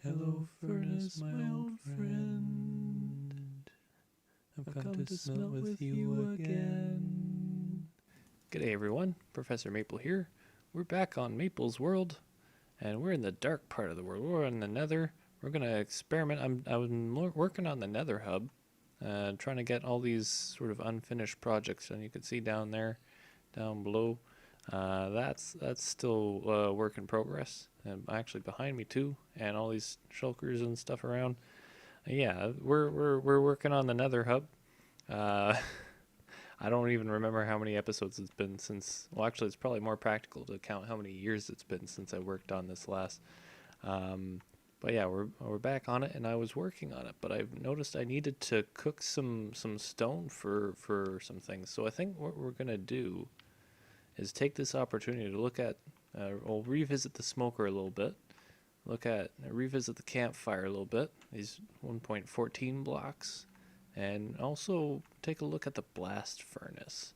Hello, furnace, my old friend. I've come to smelt with you again. G'day, everyone. Professor Maple here. We're back on Maple's world, and we're in the dark part of the world. We're in the Nether. We're gonna experiment. I'm working on the Nether hub, trying to get all these sort of unfinished projects. And you can see down there, down below, that's still work in progress. And actually behind me too, and all these shulkers and stuff around. Yeah, we're working on the Nether hub. Uh, I don't even remember how many episodes it's been since. Well, actually, it's probably more practical to count how many years it's been since I worked on this last. Um, but yeah, we're back on it, and I was working on it. But I've noticed I needed to cook some stone for some things. So I think what we're gonna do is take this opportunity to look at. We'll revisit the smoker a little bit. Revisit the campfire a little bit. These 1.14 blocks. And also take a look at the blast furnace.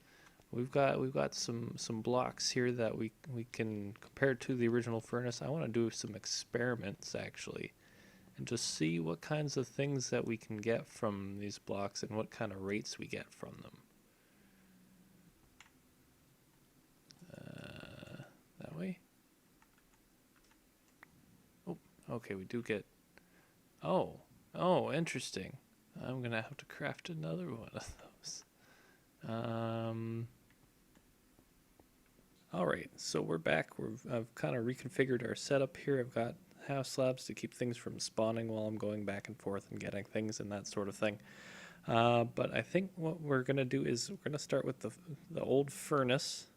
We've got some blocks here that we can compare to the original furnace. I want to do some experiments actually, and just see what kinds of things that we can get from these blocks and what kind of rates we get from them. That way. Oh, okay, we do get. Oh, interesting. I'm gonna have to craft another one of those. All right, so we're back. I've kind of reconfigured our setup here. I've got house slabs to keep things from spawning while I'm going back and forth and getting things and that sort of thing. But I think what we're gonna do is we're gonna start with the old furnace,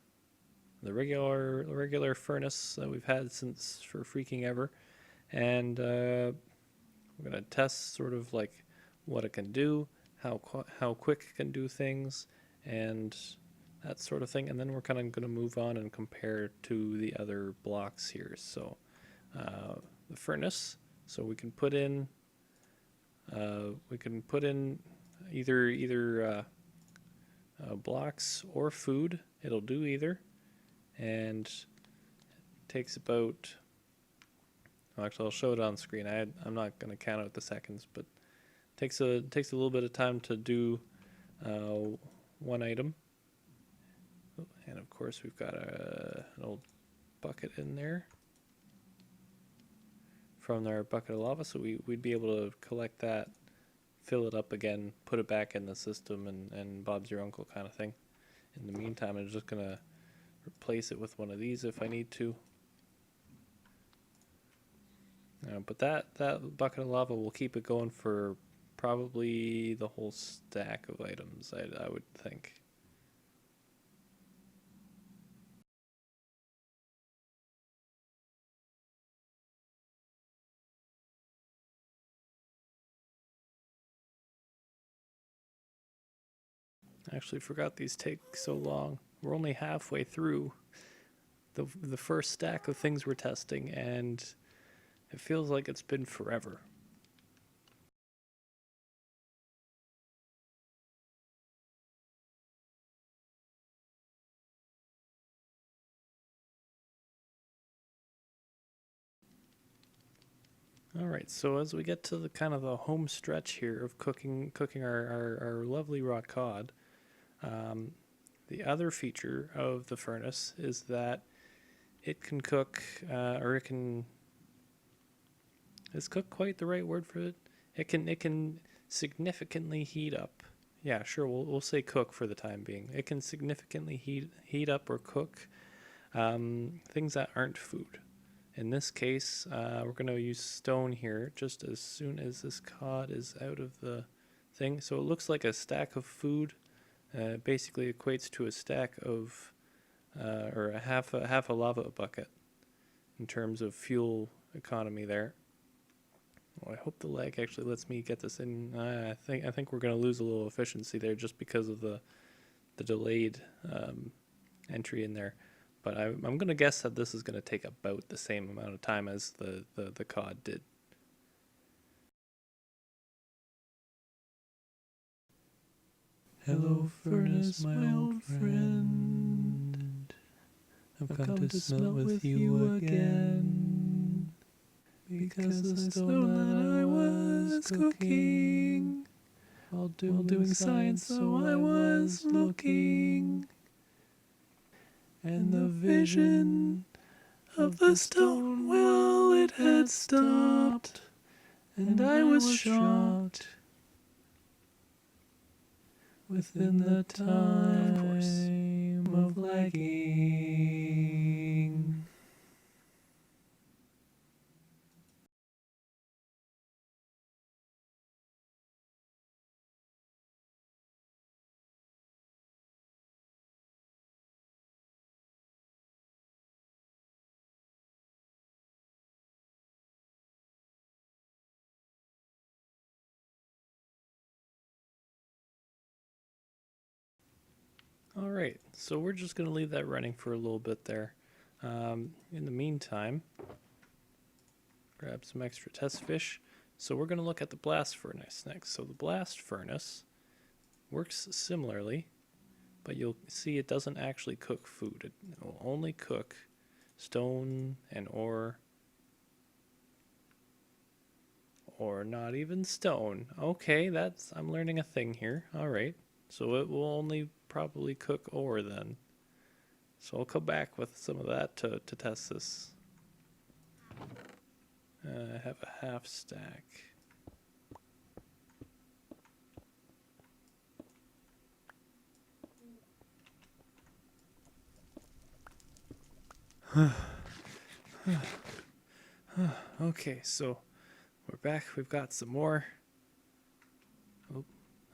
the regular furnace that we've had since for freaking ever, and we're gonna test sort of like what it can do, how quick it can do things, and that sort of thing. And then we're kind of going to move on and compare to the other blocks here. So the furnace. So we can put in either blocks or food. It'll do either, and it takes about. Well, actually, I'll show it on screen. I'm not going to count out the seconds, but takes a little bit of time to do one item. And of course we've got an old bucket in there from our bucket of lava, so we'd be able to collect that, fill it up again, put it back in the system, and Bob's your uncle kind of thing. In the meantime, I'm just gonna replace it with one of these if I need to. But that bucket of lava will keep it going for probably the whole stack of items, I would think. I actually forgot these take so long. We're only halfway through the first stack of things we're testing, and it feels like it's been forever. All right, so as we get to the kind of the home stretch here of cooking our lovely raw cod, the other feature of the furnace is that it can cook, or it can. Is cook quite the right word for it? It can significantly heat up. Yeah, sure. We'll say cook for the time being. It can significantly heat up or cook things that aren't food. In this case, we're going to use stone here just as soon as this cod is out of the thing. So it looks like a stack of food. Basically equates to a stack of, or a half a lava bucket in terms of fuel economy there. Well, I hope the lag actually lets me get this in. I think we're going to lose a little efficiency there just because of the delayed entry in there. But I'm going to guess that this is going to take about the same amount of time as the cod did. Hello, furnace, my old friend. I've come to smelt with you again. because the stone that I was cooking, while doing science, so I was looking, and the vision of the stone, well, it had stopped, and I was shocked within the time of lagging. All right, so we're just going to leave that running for a little bit there. In the meantime, grab some extra test fish. So we're going to look at the blast furnace next. So the blast furnace works similarly, but you'll see it doesn't actually cook food. It will only cook stone and ore, or not even stone. Okay, I'm learning a thing here. All right, so it will only probably cook ore then. So I'll come back with some of that to test this. I have a half stack. Okay, so we're back. We've got some more. Oh,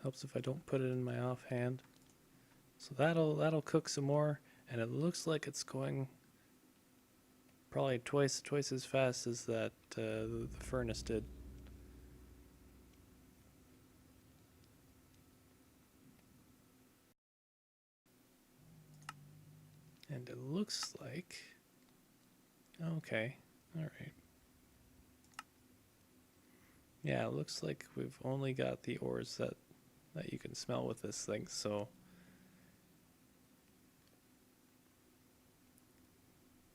helps if I don't put it in my offhand. So that'll cook some more, and it looks like it's going probably twice as fast as that the furnace did. And it looks like, okay, all right. Yeah, it looks like we've only got the ores that you can smell with this thing, so.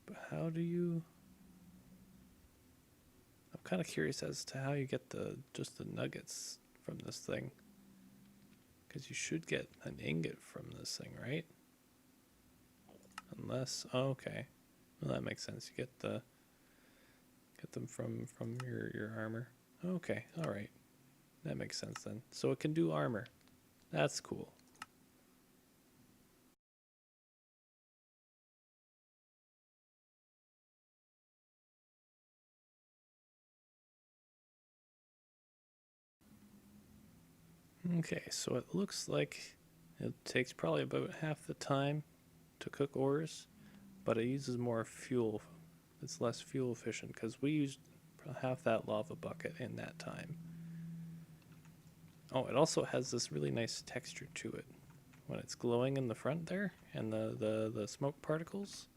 But how do you? I'm kind of curious as to how you get just the nuggets from this thing. Because you should get an ingot from this thing, right? Unless, oh, okay, well that makes sense. You get them from your armor. Okay, all right, that makes sense then. So it can do armor. That's cool. Okay, so it looks like it takes probably about half the time to cook ores, but it uses more fuel. It's less fuel efficient because we used half that lava bucket in that time. Oh, it also has this really nice texture to it when it's glowing in the front there, and the smoke particles.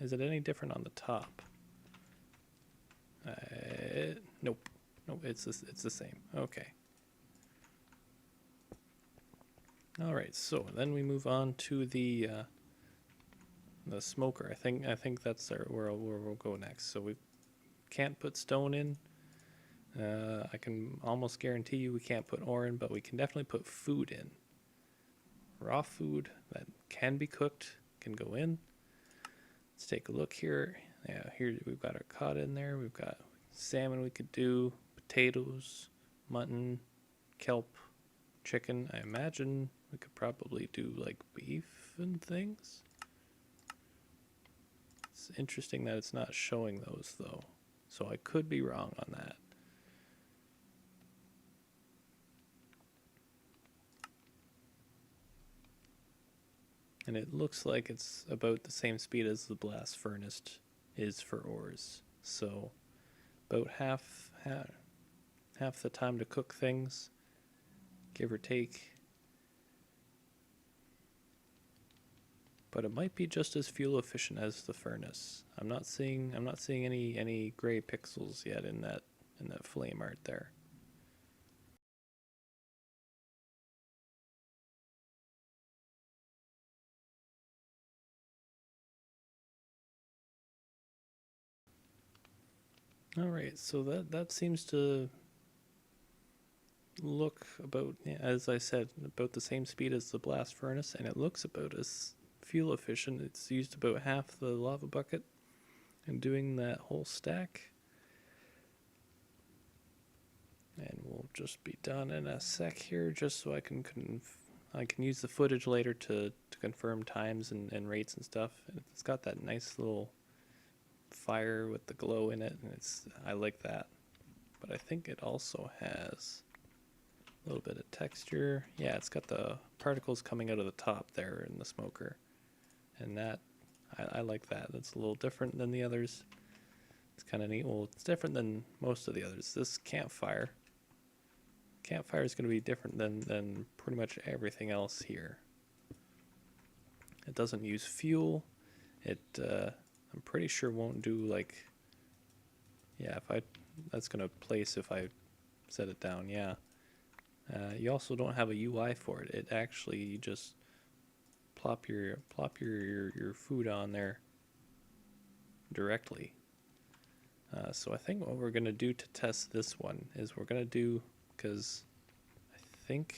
Is it any different on the top? Nope. Nope, it's the same. Okay. All right, so then we move on to the smoker. I think that's where we'll go next. So we can't put stone in. I can almost guarantee you we can't put ore in, but we can definitely put food in. Raw food that can be cooked can go in. Let's take a look here. Yeah, here we've got our cod in there. We've got salmon we could do, potatoes, mutton, kelp, chicken. I imagine we could probably do like beef and things. It's interesting that it's not showing those though, so I could be wrong on that. And it looks like it's about the same speed as the blast furnace is for ores. So about half the time to cook things, give or take. But it might be just as fuel efficient as the furnace. I'm not seeing any gray pixels yet in that flame art there. All right, so that seems to look about, yeah, as I said, about the same speed as the blast furnace, and it looks about as fuel efficient. It's used about half the lava bucket and doing that whole stack. And we'll just be done in a sec here, just so I can use the footage later to confirm times and rates and stuff. It's got that nice little fire with the glow in it, and I like that. But I think it also has a little bit of texture. Yeah, it's got the particles coming out of the top there in the smoker, and that I like that. It's a little different than the others. It's kind of neat. Well, it's different than most of the others. This campfire is going to be different than pretty much everything else here. It doesn't use fuel. It I'm pretty sure won't do like, yeah, that's going to place if I set it down. Yeah. You also don't have a UI for it. It actually, you just plop your food on there directly. So I think what we're going to do to test this one is we're going to do, because I think,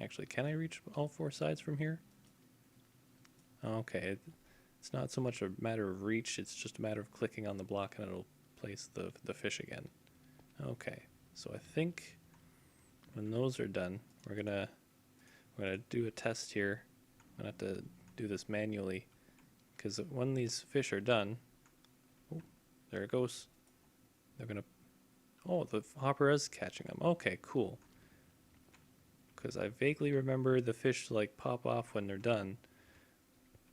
actually, can I reach all four sides from here? Okay, it's not so much a matter of reach, it's just a matter of clicking on the block and it'll place the fish again. Okay, so I think when those are done, we're gonna do a test here. I'm gonna have to do this manually, because when these fish are done, oh, there it goes. They're gonna, oh, the hopper is catching them. Okay, cool. Because I vaguely remember the fish like pop off when they're done,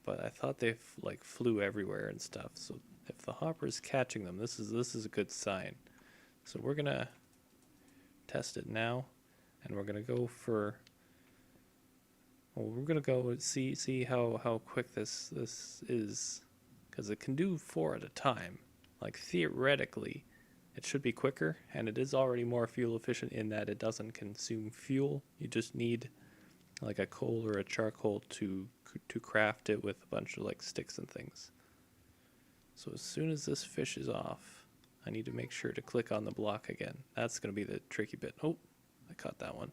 but I thought they like flew everywhere and stuff. So if the hopper's catching them, this is a good sign. So we're gonna test it now, and we're gonna go for, well, we're gonna go see how quick this is, because it can do 4 at a time. Like theoretically, it should be quicker, and it is already more fuel efficient in that it doesn't consume fuel. You just need like a coal or a charcoal to craft it with a bunch of like sticks and things. So as soon as this fish is off, I need to make sure to click on the block again. That's going to be the tricky bit. Oh, I caught that one.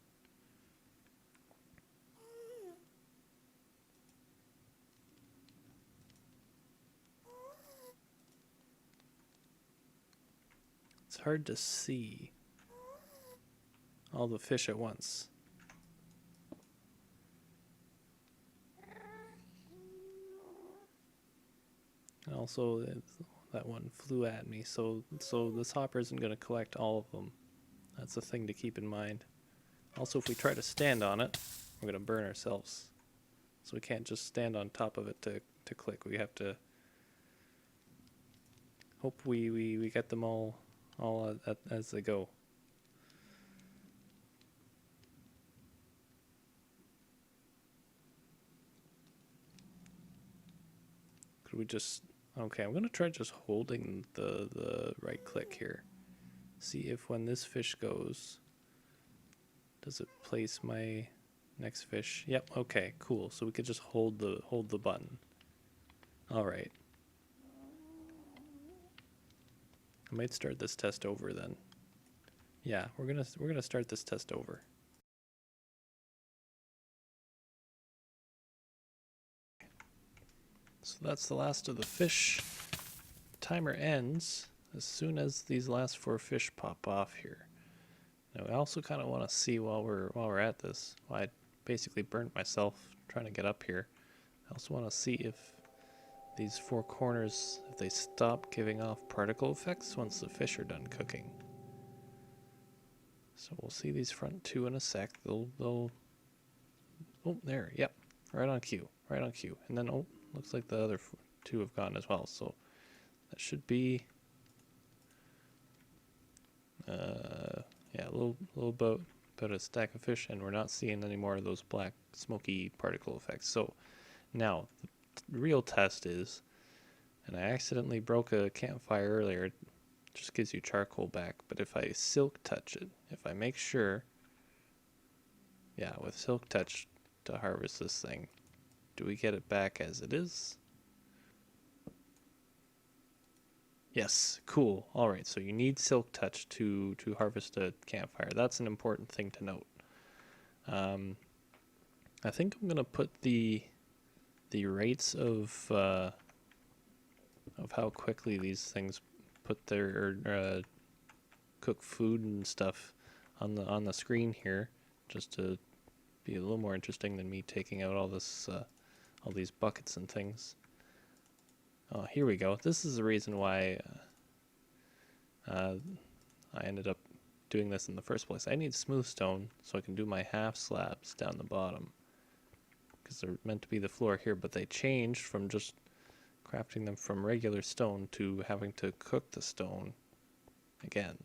It's hard to see all the fish at once. And also, that one flew at me, so this hopper isn't going to collect all of them. That's a thing to keep in mind. Also, if we try to stand on it, we're going to burn ourselves. So we can't just stand on top of it to click. We have to hope we get them all as they go. Could we just, okay, I'm going to try just holding the right click here. See if when this fish goes, does it place my next fish? Yep, okay, cool. So we could just hold the button. All right. I might start this test over then. Yeah, we're gonna start this test over. So that's the last of the fish. Timer ends as soon as these last 4 fish pop off here. Now I also kind of want to see while we're at this. Well, I basically burnt myself trying to get up here. I also want to see if these 4 corners, if they stop giving off particle effects once the fish are done cooking. So we'll see these front 2 in a sec. They'll oh, there, yep, right on cue. And then, oh, looks like the other 2 have gone as well. So that should be, yeah, a little about a stack of fish, and we're not seeing any more of those black smoky particle effects. So now the real test is, and I accidentally broke a campfire earlier, it just gives you charcoal back, but if I silk touch it, if I make sure, yeah, with silk touch to harvest this thing, do we get it back as it is? Yes, cool. All right, so you need Silk Touch to harvest a campfire. That's an important thing to note. Um, I think I'm gonna put the rates of how quickly these things put their cook food and stuff on the screen here, just to be a little more interesting than me taking out all these buckets and things. Oh, here we go. This is the reason why I ended up doing this in the first place. I need smooth stone so I can do my half slabs down the bottom, because they're meant to be the floor here, but they changed from just crafting them from regular stone to having to cook the stone again.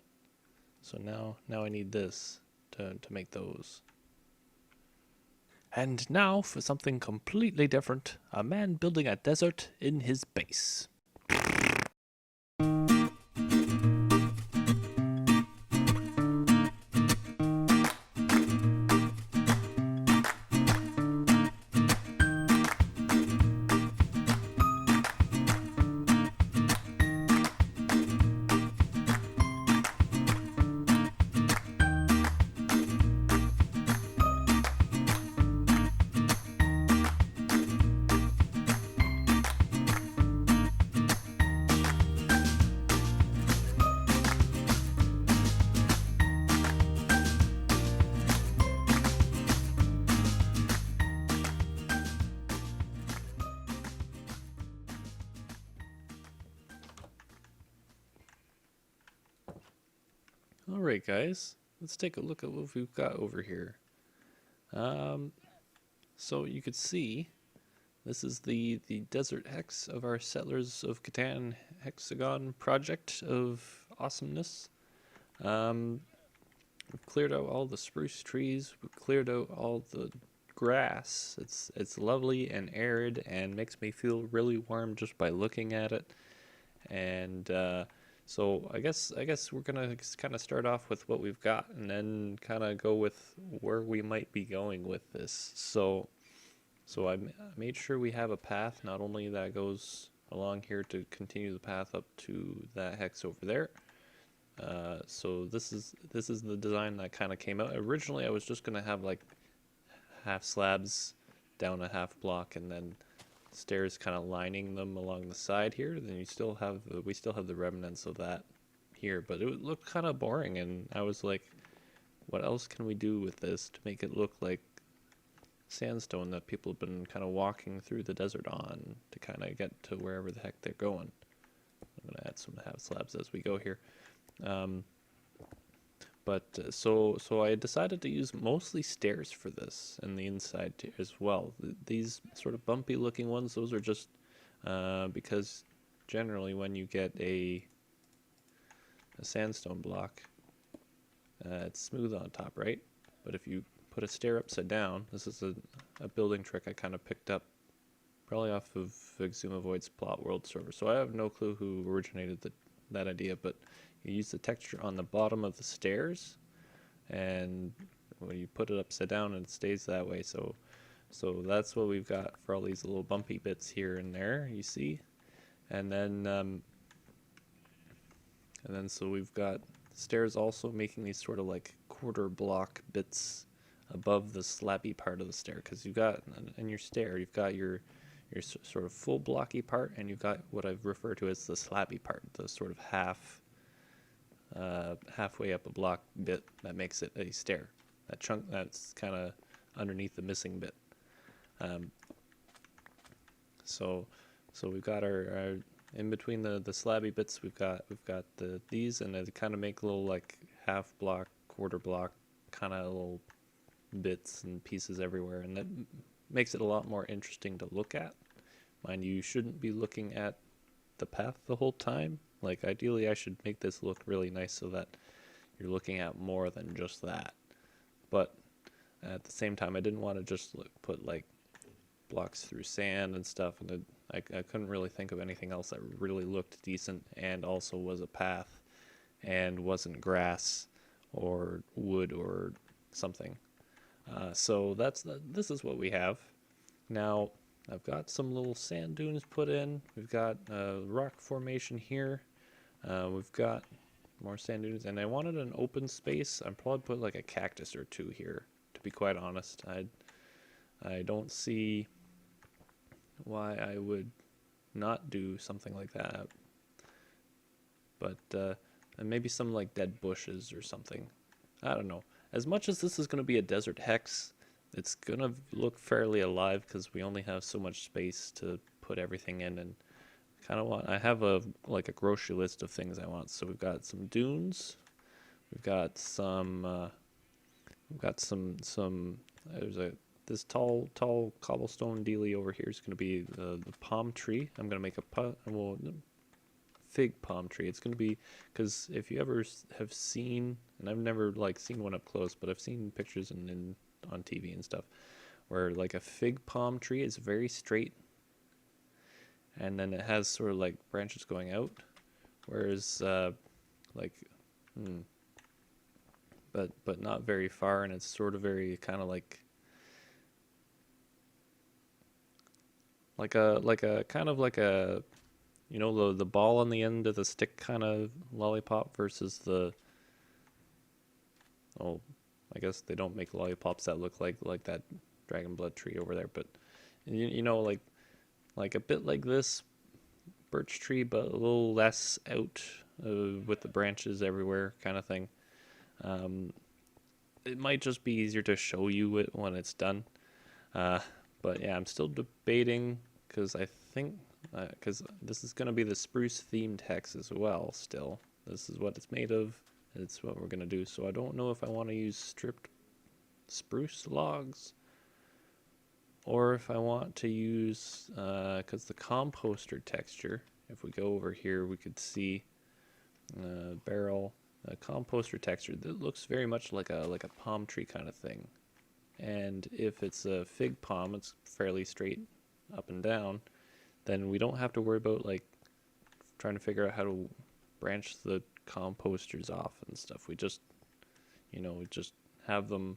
So now I need this to make those. And now for something completely different, a man building a desert in his base. Alright guys, let's take a look at what we've got over here. So you could see, this is the desert hex of our Settlers of Catan hexagon project of awesomeness. We've cleared out all the spruce trees, we've cleared out all the grass. It's lovely and arid and makes me feel really warm just by looking at it. And so I guess we're gonna kind of start off with what we've got, and then kind of go with where we might be going with this. So I made sure we have a path, not only that goes along here to continue the path up to that hex over there. So this is the design that kind of came out. Originally, I was just gonna have like half slabs down a half block, and then stairs kind of lining them along the side here. Then we still have the remnants of that here, but it looked kind of boring, and I was like, what else can we do with this to make it look like sandstone that people have been kind of walking through the desert on to kind of get to wherever the heck they're going. I'm gonna add some half slabs as we go here. So I decided to use mostly stairs for this, and the inside as well. These sort of bumpy looking ones, those are just because generally when you get a sandstone block, it's smooth on top, right? But if you put a stair upside down, this is a building trick I kind of picked up probably off of Exhumavoid's Plot World server. So I have no clue who originated that idea, but you use the texture on the bottom of the stairs, and when you put it upside down, it stays that way. So that's what we've got for all these little bumpy bits here and there, you see. And then so we've got stairs also making these sort of like quarter block bits above the slabby part of the stair, because you've got in your stair, you've got your sort of full blocky part, and you've got what I've referred to as the slabby part, the sort of halfway up a block bit that makes it a stair. That chunk that's kind of underneath the missing bit. So we've got our in between the slabby bits, we've got these, and they kind of make little like half block, quarter block kind of little bits and pieces everywhere, and that makes it a lot more interesting to look at. Mind you, you shouldn't be looking at the path the whole time. Like ideally I should make this look really nice so that you're looking at more than just that. But at the same time, I didn't want to just put like blocks through sand and stuff, and I couldn't really think of anything else that really looked decent and also was a path and wasn't grass or wood or something. So this is what we have. Now I've got some little sand dunes put in. We've got a rock formation here. We've got more sand dunes, and I wanted an open space. I'd probably put like a cactus or two here, to be quite honest. I don't see why I would not do something like that. But and maybe some like dead bushes or something. I don't know. As much as this is going to be a desert hex, it's going to look fairly alive because we only have so much space to put everything in, and kind of want, I have a like a grocery list of things I want. So we've got some dunes, we've got some there's a this tall cobblestone dealie over here is going to be the palm tree. I'm going to make fig palm tree. It's going to be, because if you ever have seen, and I've never like seen one up close, but I've seen pictures in on TV and stuff where like a fig palm tree is very straight, and then it has sort of like branches going out, whereas like but not very far, and it's sort of very kind of like a kind of like a, you know, the ball on the end of the stick kind of lollipop versus the, oh, I guess they don't make lollipops that look like that dragon blood tree over there, but you know, like a bit like this birch tree, but a little less out with the branches everywhere kind of thing. It might just be easier to show you it when it's done. But yeah, I'm still debating because I think because this is going to be the spruce themed hex as well. Still, this is what it's made of. It's what we're going to do. So I don't know if I want to use stripped spruce logs or if I want to use because the composter texture. If we go over here, we could see barrel composter texture that looks very much like a palm tree kind of thing. And if it's a fig palm, it's fairly straight up and down, then we don't have to worry about like trying to figure out how to branch the composters off and stuff. We just, you know, we just have them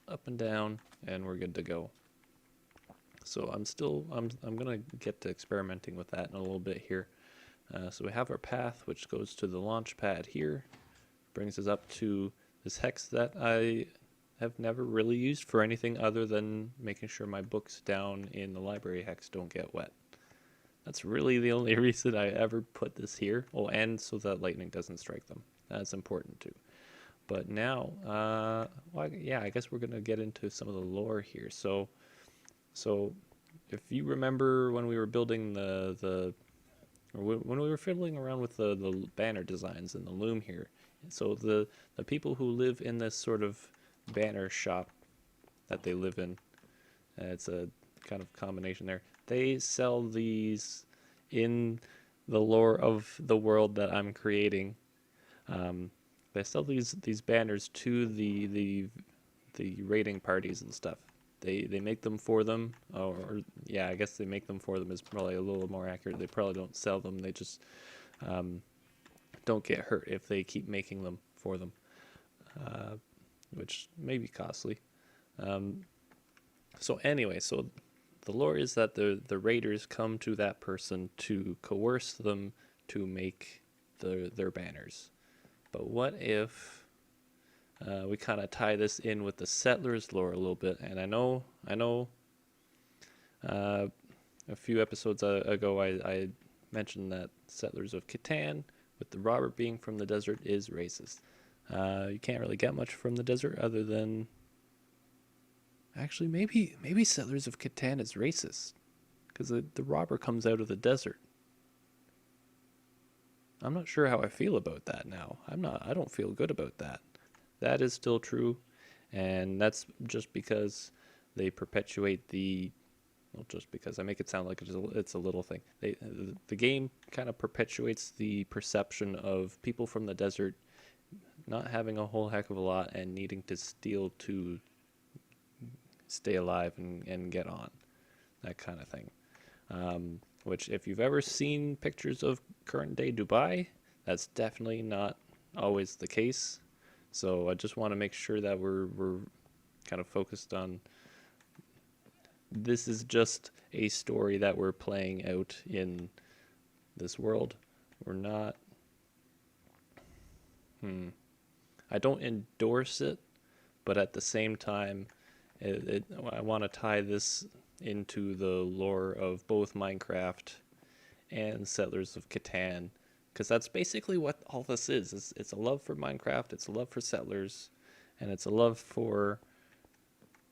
up and down and we're good to go. So I'm gonna get to experimenting with that in a little bit here. So we have our path, which goes to the launch pad here, brings us up to this hex that I have never really used for anything other than making sure my books down in the library hex don't get wet. That's really the only reason I ever put this here. Oh, and so that lightning doesn't strike them. That's important too. But now, well, yeah, I guess we're gonna get into some of the lore here. So if you remember when we were building when we were fiddling around with the banner designs and the loom here, so the people who live in this sort of banner shop that they live in, it's a kind of combination there. They sell these in the lore of the world that I'm creating. They sell these banners to the raiding parties and stuff. They make them for them, or yeah, I guess they make them for them is probably a little more accurate. They probably don't sell them. They just don't get hurt if they keep making them for them, which may be costly. So anyway, so the lore is that the raiders come to that person to coerce them to make their banners. But what if we kind of tie this in with the settlers lore a little bit? And I know a few episodes ago I mentioned that Settlers of Catan, with the Robert being from the desert, is racist. You can't really get much from the desert other than, actually maybe Settlers of Catan is racist because the robber comes out of the desert. I'm not sure how I feel about that now. I don't feel good about that. That is still true, and that's just because they perpetuate just because I make it sound like it's a little thing. The game kind of perpetuates the perception of people from the desert not having a whole heck of a lot and needing to steal to stay alive and get on, that kind of thing. Which, if you've ever seen pictures of current day Dubai, that's definitely not always the case. So I just want to make sure that we're kind of focused on, this is just a story that we're playing out in this world. We're not I don't endorse it, but at the same time, I want to tie this into the lore of both Minecraft and Settlers of Catan, because that's basically what all this is. It's a love for Minecraft, it's a love for Settlers, and it's a love for,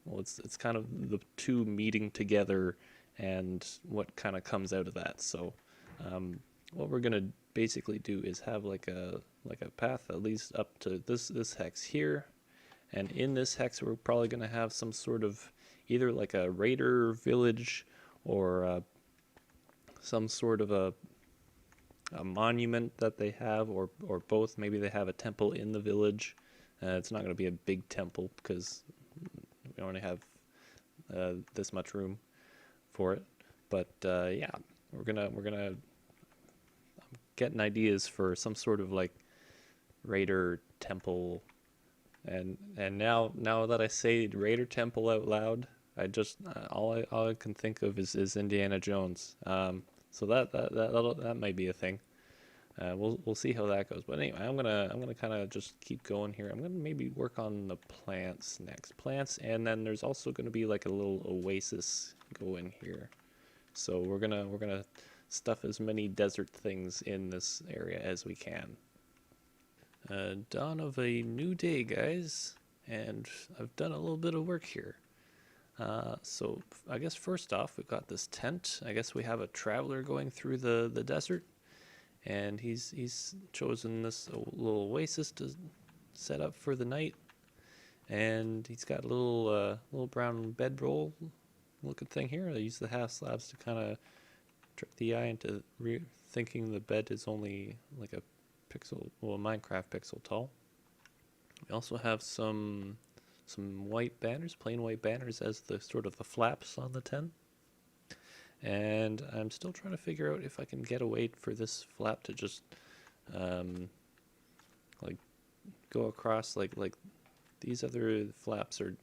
well, it's kind of the two meeting together and what kind of comes out of that. So, what we're gonna basically do is have like a path that leads up to this hex here, and in this hex we're probably gonna have some sort of either like a raider village or some sort of a monument that they have, or both. Maybe they have a temple in the village. It's not going to be a big temple because we only have this much room for it. But yeah, we're gonna getting ideas for some sort of like raider temple, and now that I say raider temple out loud, I just all I can think of is Indiana Jones. So that might be a thing. We'll see how that goes. But anyway, I'm gonna kind of just keep going here. I'm gonna maybe work on the plants next. Plants, and then there's also gonna be like a little oasis go in here. So we're gonna stuff as many desert things in this area as we can. Dawn of a new day, guys, and I've done a little bit of work here. So I guess first off, we've got this tent. I guess we have a traveler going through the desert, and he's chosen this little oasis to set up for the night. And he's got a little brown bedroll looking thing here. I use the half slabs to kind of trick the eye into thinking the bed is only like a Minecraft pixel tall. We also have some white banners, plain white banners as the sort of the flaps on the tent. And I'm still trying to figure out if I can get a way for this flap to just like go across like these other flaps are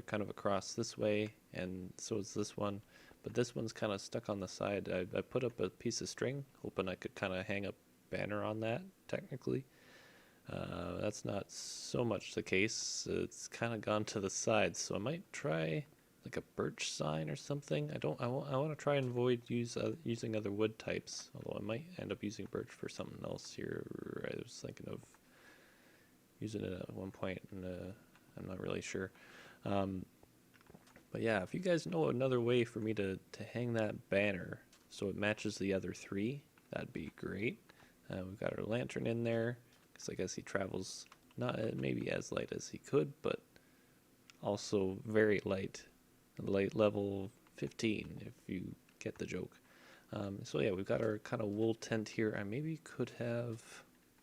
kind of across this way, and so is this one. But this one's kind of stuck on the side. I put up a piece of string, hoping I could kind of hang a banner on that, technically. That's not so much the case. It's kind of gone to the side, so I might try like a birch sign or something. I want to try and avoid using other wood types, although I might end up using birch for something else here. I was thinking of using it at one point, and I'm not really sure. But yeah, if you guys know another way for me to hang that banner so it matches the other three, that'd be great. We've got our lantern in there, because I guess he travels not maybe as light as he could, but also very light level 15, if you get the joke. So yeah, we've got our kind of wool tent here. I maybe could have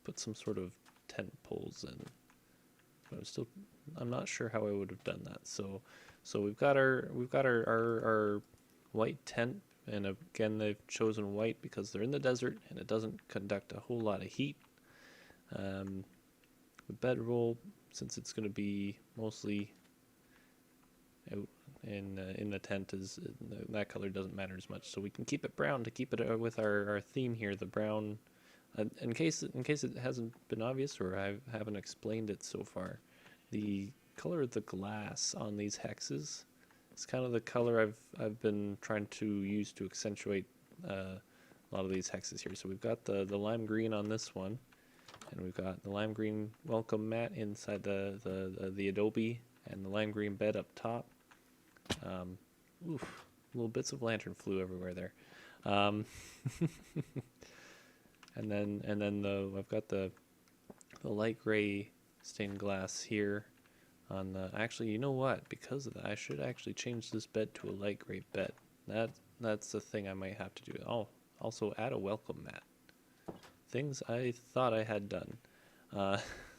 put some sort of tent poles in, but I'm not sure how I would have done that. So we've got our white tent, and again they've chosen white because they're in the desert and it doesn't conduct a whole lot of heat. The bedroll, since it's going to be mostly out in the tent, that color doesn't matter as much, so we can keep it brown to keep it with our theme here, the brown. In case it hasn't been obvious or I haven't explained it so far, the color of the glass on these hexes is kind of the color I've been trying to use to accentuate a lot of these hexes here. So we've got the lime green on this one, and we've got the lime green welcome mat inside the adobe, and the lime green bed up top. Little bits of lantern flew everywhere there. And then I've got the light gray stained glass here on the. Actually, you know what? Because of that, I should actually change this bed to a light gray bed. That's the thing I might have to do. Oh, also add a welcome mat. Things I thought I had done.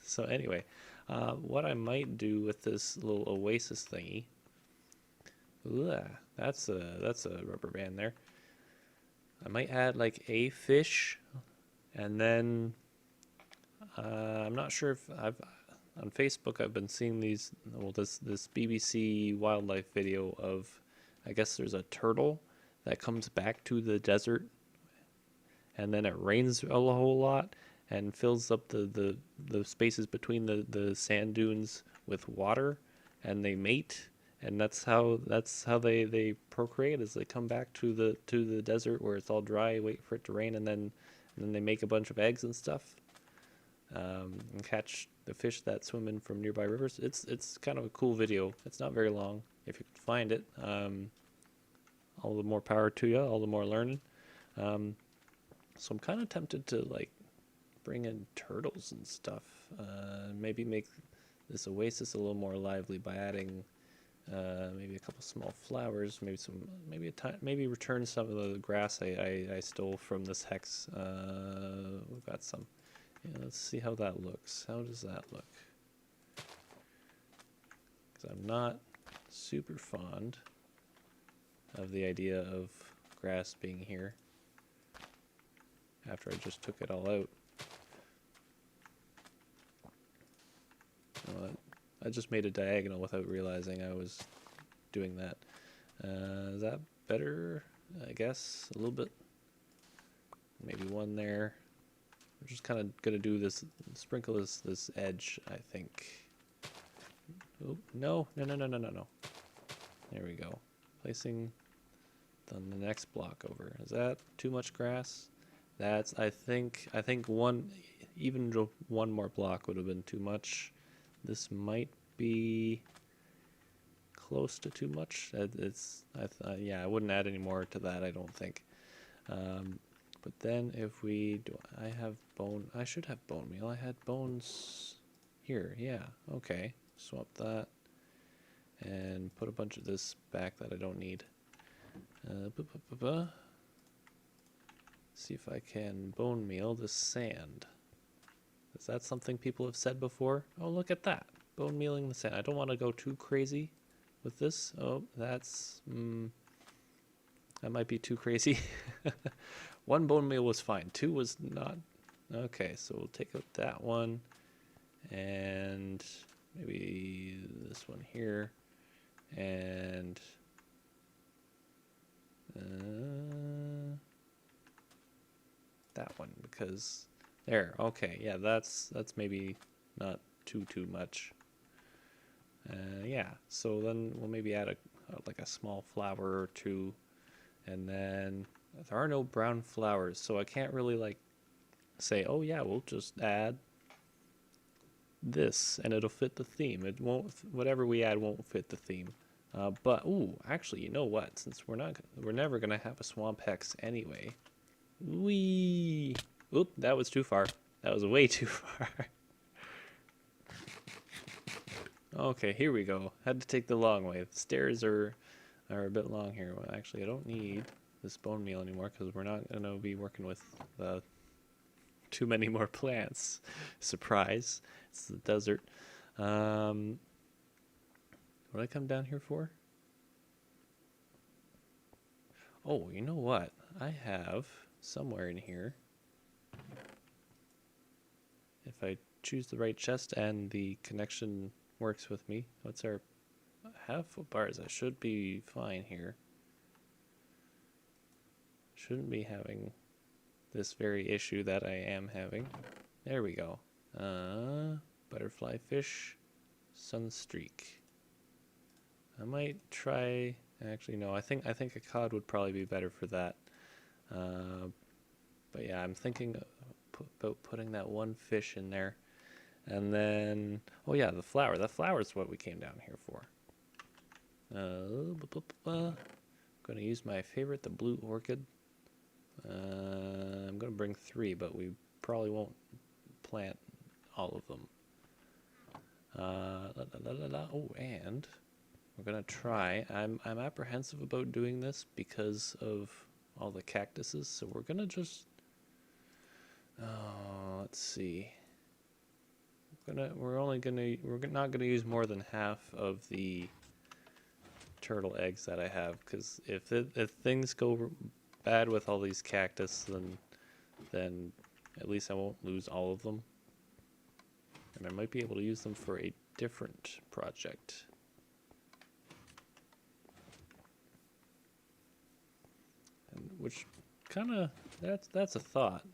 So anyway, what I might do with this little oasis thingy. That's a rubber band there. I might add like a fish, and then I'm not sure if on Facebook I've been seeing this BBC wildlife video of, I guess there's a turtle that comes back to the desert, and then it rains a whole lot, and fills up the spaces between the sand dunes with water, and they mate, and that's how they procreate, is they come back to the desert where it's all dry, wait for it to rain, and then they make a bunch of eggs and stuff, and catch the fish that swim in from nearby rivers. It's kind of a cool video. It's not very long if you can find it. All the more power to you, all the more learning. So I'm kind of tempted to like bring in turtles and stuff. Maybe make this oasis a little more lively by adding maybe a couple small flowers, maybe return some of the grass I stole from this hex. We've got some. Yeah, let's see how that looks. How does that look? Because I'm not super fond of the idea of grass being here after I just took it all out. I just made a diagonal without realizing I was doing that. Is that better? I guess a little bit. Maybe one there. We're just kind of gonna do this, sprinkle this edge, I think. Oh, no. There we go. Placing on the next block over. Is that too much grass? That's, I think even one more block would have been too much. This might be close to too much. Yeah, I wouldn't add any more to that, I don't think. But then if we do, I should have bone meal. I had bones here. Yeah, okay. Swap that and put a bunch of this back that I don't need. See if I can bone meal this sand. Is that something people have said before? Oh, look at that. Bone mealing the sand. I don't want to go too crazy with this. Oh, that's... that might be too crazy. One bone meal was fine. Two was not. Okay, so we'll take out that one. And maybe this one here. And... that one, because... there, okay, yeah, that's maybe not too much. Yeah, so then we'll maybe add like a small flower or two, and then there are no brown flowers, so I can't really like say, oh yeah, we'll just add this and it'll fit the theme. It won't, whatever we add won't fit the theme. But ooh, actually, you know what? Since we're never gonna have a swamp hex anyway. Oop, that was too far. That was way too far. Okay, here we go. Had to take the long way. The stairs are a bit long here. Well, actually, I don't need this bone meal anymore because we're not going to be working with too many more plants. Surprise. It's the desert. What did I come down here for? Oh, you know what? I have somewhere in here, if I choose the right chest and the connection works with me. What's our half-foot bars? I should be fine here. Shouldn't be having this very issue that I am having. There we go. Butterfly fish, sunstreak. I might try. Actually, no. I think a cod would probably be better for that. But yeah, I'm thinking about putting that one fish in there. And then, oh yeah, the flower. The flower is what we came down here for. I'm going to use my favorite, the blue orchid. I'm going to bring 3, but we probably won't plant all of them. Oh, and we're going to try. I'm apprehensive about doing this because of all the cactuses, so we're going to just... let's see. We're not gonna use more than half of the turtle eggs that I have, because if things go bad with all these cactus, then at least I won't lose all of them, and I might be able to use them for a different project. And which kind of that's a thought.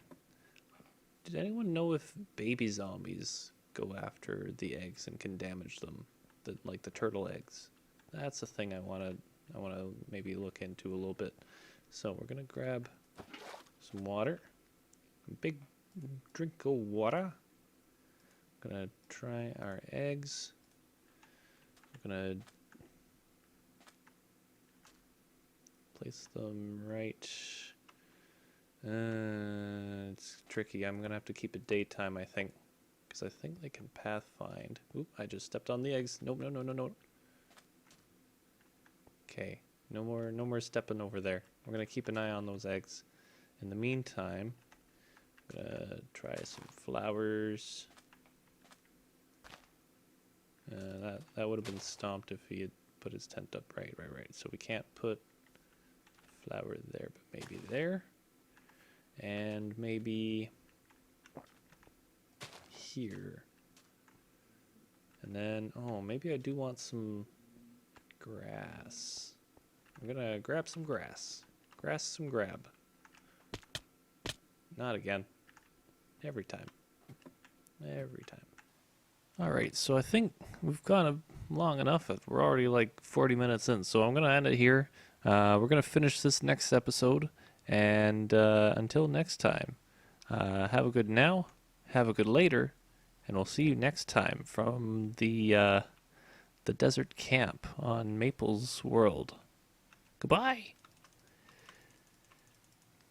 Did anyone know if baby zombies go after the eggs and can damage them, like the turtle eggs? That's a thing I wanna maybe look into a little bit. So we're gonna grab some water, a big drink of water. Gonna try our eggs. We're gonna place them right. It's tricky. I'm gonna have to keep it daytime, I think, because I think they can pathfind. Oop! I just stepped on the eggs. Nope, no. Okay, no more stepping over there. We're gonna keep an eye on those eggs. In the meantime, I'm gonna try some flowers. That would have been stomped if he had put his tent up. Right. So we can't put flower there, but maybe there. And maybe here. And then, oh, maybe I do want some grass. I'm gonna grab some grass. Grass some grab. Not again. Every time. Alright, so I think we've gone long enough. We're already like 40 minutes in, so I'm gonna end it here. We're gonna finish this next episode. And until next time, have a good now, have a good later, and we'll see you next time from the desert camp on Maple's World. Goodbye.